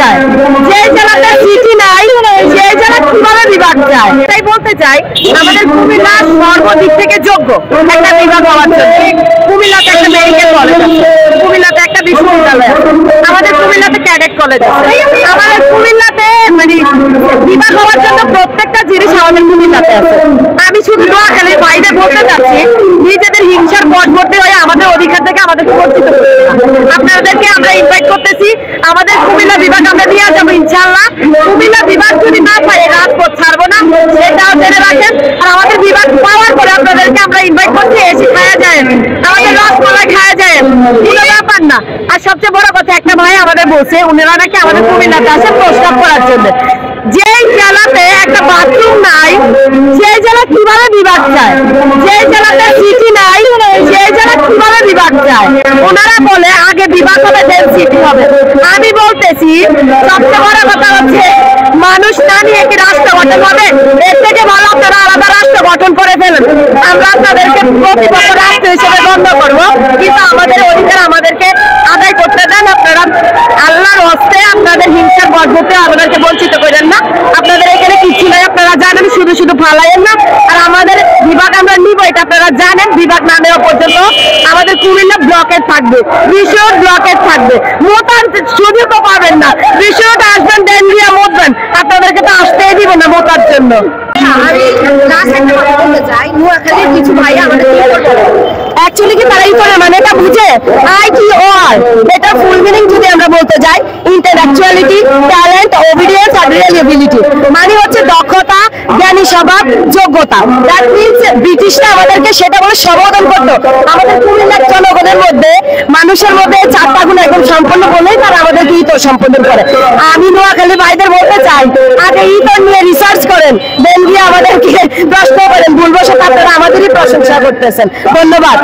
চায়, যে জেলাতে সিটি নাই সেই জেলা কিভাবে বিভাগ চায়। তাই বলতে চাই আমাদের কুমিল্লা সর্বদিক থেকে যোগ্য একটা বিভাগ হওয়ার জন্য। কুমিল্লাতে একটা মেডিকেল কলেজ আছে, কুমিল্লাতে একটা বিশ্ববিদ্যালয় আছে, আমাদের কুমিল্লাতে ক্যাডেট কলেজ আছে, আমাদের কুমিল্লাতে মানে বিভাগ হওয়ার জন্য প্রত্যেকটা জিনিস আমাদের কুমিল্লাতে আছে। আমি শুধু নোয়াখালীর বাইরে বলতে চাচ্ছি, নিজেদের হিংসার পথবর্তী হয়ে আমাদের অধিকার থেকে আমাদেরকে বঞ্চিত করতে না। আপনাদেরকে আমরা ইনভাইট করতেছি, আমাদের কুমিল্লা বিভাগ আমরা নিয়ে যাবো ইনশাআল্লাহ। কুমিল্লা বিভাগ যদি না পাই রাজপথ ছাড়বো না, সেটাও জেনে রাখেন। আর আমাদের বিভাগ পাওয়ার পরে আপনাদেরকে আমরা ইনভাইট করছি, এসে খাওয়া যায়, আমাদের রসমালাই খাওয়া যায়, কোনো ব্যাপার না। আর সবচেয়ে বড় কথা, একটা ভাই আমাদের বলছে উনারা নাকি আমাদের কুমিল্লাতে আসে প্রস্তাব করার জন্য। যেই জেলাতে একটা বাথরুম নাই সেই জেলা কিভাবে বিভাগ চায়, যে জেলাতে সিটি নাই সেই জেলা কিভাবে বিভাগ চায়। ওনারা বলে আগে বিভাগ হবে দেন সিটি হবে। আমি বলতেছি সবচেয়ে বড় কথা হচ্ছে মানুষ না নিয়ে কি রাষ্ট্র গঠন হবে? এর থেকে ভালো আপনারা আলাদা রাষ্ট্র গঠন করে ফেলেন, আমরা আপনাদেরকে প্রতিপক্ষ রাষ্ট্র হিসেবে গণ্য করবো, কিন্তু আমাদের অধিকার আমাদেরকে আদায় করতে দেন। আপনারা আল্লাহর হস্তে আপনাদের হিংসার বর্বতে আমাদেরকে বঞ্চিত করেন না। আপনাদের এখানে কিছু নাই, আপনারা জানেন, শুধু শুধু ফালাইয়েন না। আর আমাদের বিভাগ আমরা নিব এটা আপনারা জানেন। বিভাগ না নেওয়া পর্যন্ত আমাদের কুমিল্লা ব্লকের থাকবে, বিষয় ব্লকের থাকবে। মোতার শুধু তো পাবেন না, বিষয়টা আসবেন দেন দিয়ে মতবেন, আপনাদেরকে তো আসতেই দিব না মোতার জন্য। আমি লাস্ট একটা কথা বলতে চাই, নোয়াখালীর কিছু ভাই আমাদের অ্যাকচুয়ালি কি তারা করে মানে এটা বুঝে ITOR, এটা ফুল মিনিং যদি আমরা বলতে যাই ইন্টেলেকচুয়ালিটি, ট্যালেন্ট, ওবিডিয়েন্স আর রিলায়েবিলিটি, মানে হচ্ছে দক্ষতা, জ্ঞানী স্বভাব, যোগ্যতা। দ্যাট মিন্স ব্রিটিশরা আমাদেরকে সেটা বলে সম্বোধন করতো। আমাদের কুমিল্লার জনগণের মধ্যে মানুষের মধ্যে চারটা গুণ একদম সম্পন্ন বলেই তারা আমাদেরকে ইতর সম্বোধন করে। আমি নোয়াখালী ভাইদের বলতে চাই আগে ইতর নিয়ে রিসার্চ করেন, দেন গিয়ে আমাদেরকে প্রশ্ন করেন, ভুলবশত আপনারা আমাদেরই প্রশংসা করতেছেন। ধন্যবাদ।